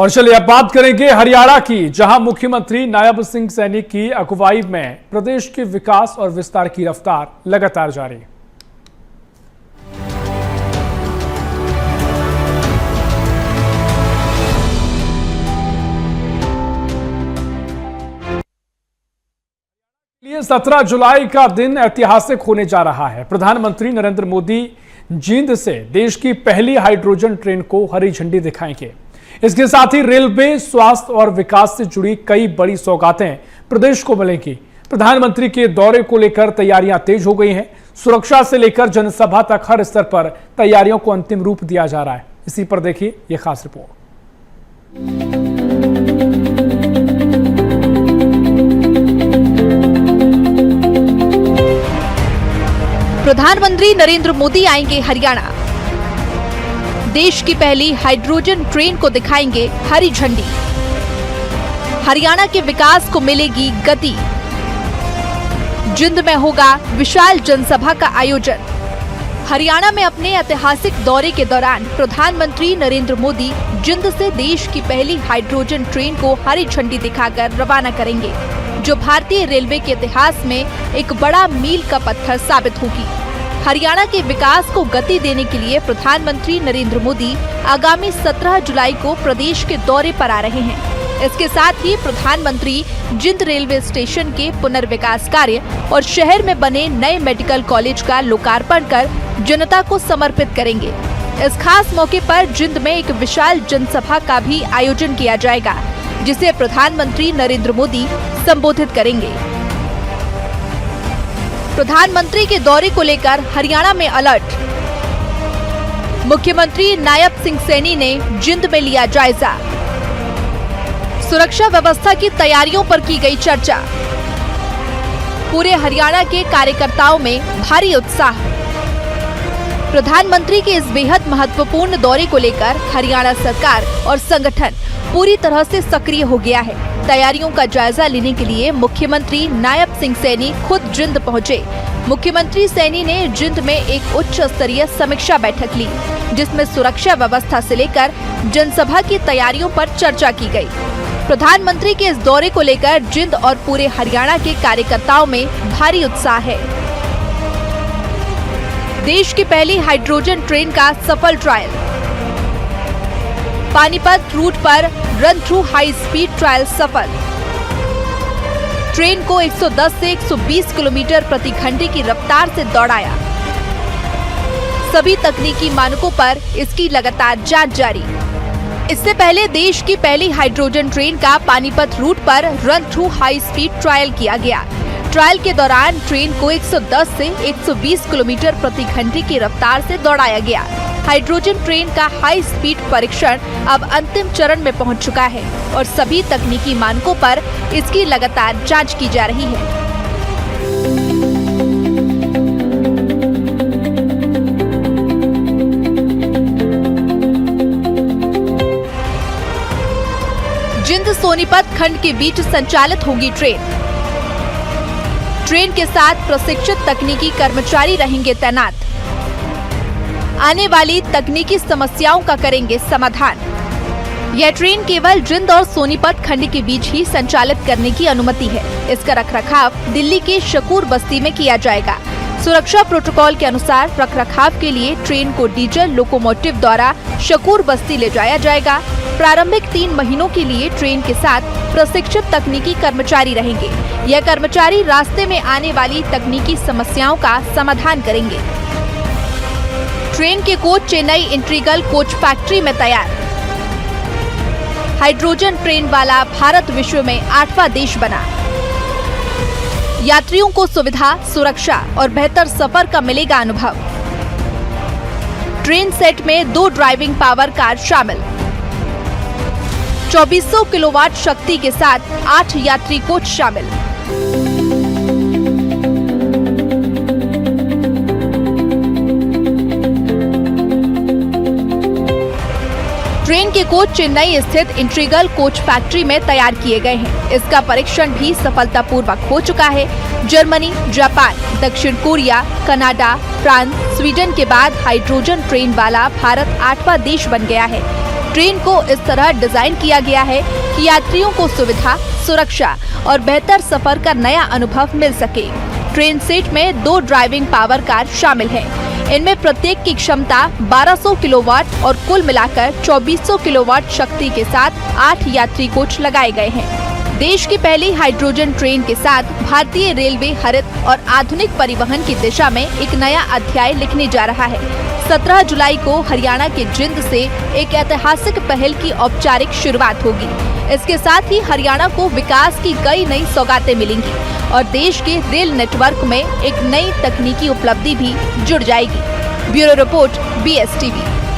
और चलिए अब बात करेंगे हरियाणा की, जहां मुख्यमंत्री नायब सिंह सैनी की अगुवाई में प्रदेश के विकास और विस्तार की रफ्तार लगातार जारी है। लिए 17 जुलाई का दिन ऐतिहासिक होने जा रहा है। प्रधानमंत्री नरेंद्र मोदी जींद से देश की पहली हाइड्रोजन ट्रेन को हरी झंडी दिखाएंगे। इसके साथ ही रेलवे, स्वास्थ्य और विकास से जुड़ी कई बड़ी सौगातें प्रदेश को मिलेंगी। प्रधानमंत्री के दौरे को लेकर तैयारियां तेज हो गई हैं। सुरक्षा से लेकर जनसभा तक हर स्तर पर तैयारियों को अंतिम रूप दिया जा रहा है। इसी पर देखिए यह खास रिपोर्ट। प्रधानमंत्री नरेंद्र मोदी आएंगे हरियाणा। देश की पहली हाइड्रोजन ट्रेन को दिखाएंगे हरी झंडी। हरियाणा के विकास को मिलेगी गति। जिंद में होगा विशाल जनसभा का आयोजन। हरियाणा में अपने ऐतिहासिक दौरे के दौरान प्रधानमंत्री नरेंद्र मोदी जिंद से देश की पहली हाइड्रोजन ट्रेन को हरी झंडी दिखाकर रवाना करेंगे, जो भारतीय रेलवे के इतिहास में एक बड़ा मील का पत्थर साबित होगी। हरियाणा के विकास को गति देने के लिए प्रधानमंत्री नरेंद्र मोदी आगामी 17 जुलाई को प्रदेश के दौरे पर आ रहे हैं। इसके साथ ही प्रधानमंत्री जिंद रेलवे स्टेशन के पुनर्विकास कार्य और शहर में बने नए मेडिकल कॉलेज का लोकार्पण कर जनता को समर्पित करेंगे। इस खास मौके पर जिंद में एक विशाल जनसभा का भी आयोजन किया जाएगा, जिसे प्रधानमंत्री नरेंद्र मोदी संबोधित करेंगे। प्रधानमंत्री के दौरे को लेकर हरियाणा में अलर्ट। मुख्यमंत्री नायब सिंह सैनी ने जिंद में लिया जायजा। सुरक्षा व्यवस्था की तैयारियों पर की गई चर्चा। पूरे हरियाणा के कार्यकर्ताओं में भारी उत्साह। प्रधानमंत्री के इस बेहद महत्वपूर्ण दौरे को लेकर हरियाणा सरकार और संगठन पूरी तरह से सक्रिय हो गया है। तैयारियों का जायजा लेने के लिए मुख्यमंत्री नायब सिंह सैनी खुद जिंद पहुंचे। मुख्यमंत्री सैनी ने जिंद में एक उच्च स्तरीय समीक्षा बैठक ली, जिसमें सुरक्षा व्यवस्था से लेकर जनसभा की तैयारियों पर चर्चा की गई। प्रधानमंत्री के इस दौरे को लेकर जिंद और पूरे हरियाणा के कार्यकर्ताओं में भारी उत्साह है। देश की पहली हाइड्रोजन ट्रेन का सफल ट्रायल। पानीपत रूट पर run through high speed trial सफल। ट्रेन को 110 से 120 किलोमीटर प्रति घंटे की रफ्तार से दौड़ाया। सभी तकनीकी मानकों पर इसकी लगातार जांच जारी। इससे पहले देश की पहली हाइड्रोजन ट्रेन का पानीपत रूट पर run through high speed trial किया गया। ट्रायल के दौरान ट्रेन को 110 से 120 किलोमीटर प्रति घंटे की रफ्तार से दौड़ाया गया। हाइड्रोजन ट्रेन का हाई स्पीड परीक्षण अब अंतिम चरण में पहुंच चुका है और सभी तकनीकी मानकों पर इसकी लगातार जांच की जा रही है। जिंद सोनीपत खंड के बीच संचालित होगी ट्रेन। ट्रेन के साथ प्रशिक्षित तकनीकी कर्मचारी रहेंगे तैनात। आने वाली तकनीकी समस्याओं का करेंगे समाधान। यह ट्रेन केवल जिंद और सोनीपत खंड के बीच ही संचालित करने की अनुमति है। इसका रखरखाव दिल्ली के शकूर बस्ती में किया जाएगा। सुरक्षा प्रोटोकॉल के अनुसार रखरखाव के लिए ट्रेन को डीजल लोकोमोटिव द्वारा शकूर बस्ती ले जाया जाएगा। प्रारंभिक 3 महीनों के लिए ट्रेन के साथ प्रशिक्षित तकनीकी कर्मचारी रहेंगे। यह कर्मचारी रास्ते में आने वाली तकनीकी समस्याओं का समाधान करेंगे। ट्रेन के coach Chennai integral coach factory में तैयार। हाइड्रोजन ट्रेन वाला भारत विश्व में 8वां देश बना। यात्रियों को सुविधा, सुरक्षा और बेहतर सफर का मिलेगा अनुभव। ट्रेन सेट में 2 ड्राइविंग पावर कार शामिल। 2400 किलोवाट शक्ति के साथ 8 यात्री कोच शामिल। ट्रेन के कोच चेन्नई स्थित इंटीग्रल कोच फैक्ट्री में तैयार किए गए हैं। इसका परीक्षण भी सफलतापूर्वक हो चुका है। जर्मनी, जापान, दक्षिण कोरिया, कनाडा, फ्रांस, स्वीडन के बाद हाइड्रोजन ट्रेन वाला भारत 8वां देश बन गया है। ट्रेन को इस तरह डिजाइन किया गया है कि यात्रियों को सुविधा, सुरक्षा और बेहतर सफर का नया अनुभव मिल सके। ट्रेन सेट में 2 ड्राइविंग पावर कार शामिल हैं। इनमें प्रत्येक की क्षमता 1200 किलोवाट और कुल मिलाकर 2400 किलोवाट शक्ति के साथ 8 यात्री कोच लगाए गए हैं। देश की पहली हाइड्रोजन ट्रेन के साथ भारतीय रेलवे हरित और आधुनिक परिवहन की दिशा में एक नया अध्याय लिखने जा रहा है। 17 जुलाई को हरियाणा के जिंद से एक ऐतिहासिक पहल की औपचारिक शुरुआत होगी। इसके साथ ही हरियाणा को विकास की कई नई सौगातें मिलेंगी और देश के रेल नेटवर्क में एक नई तकनीकी उपलब्धि भी जुड़ जाएगी। Bureau report, BSTV।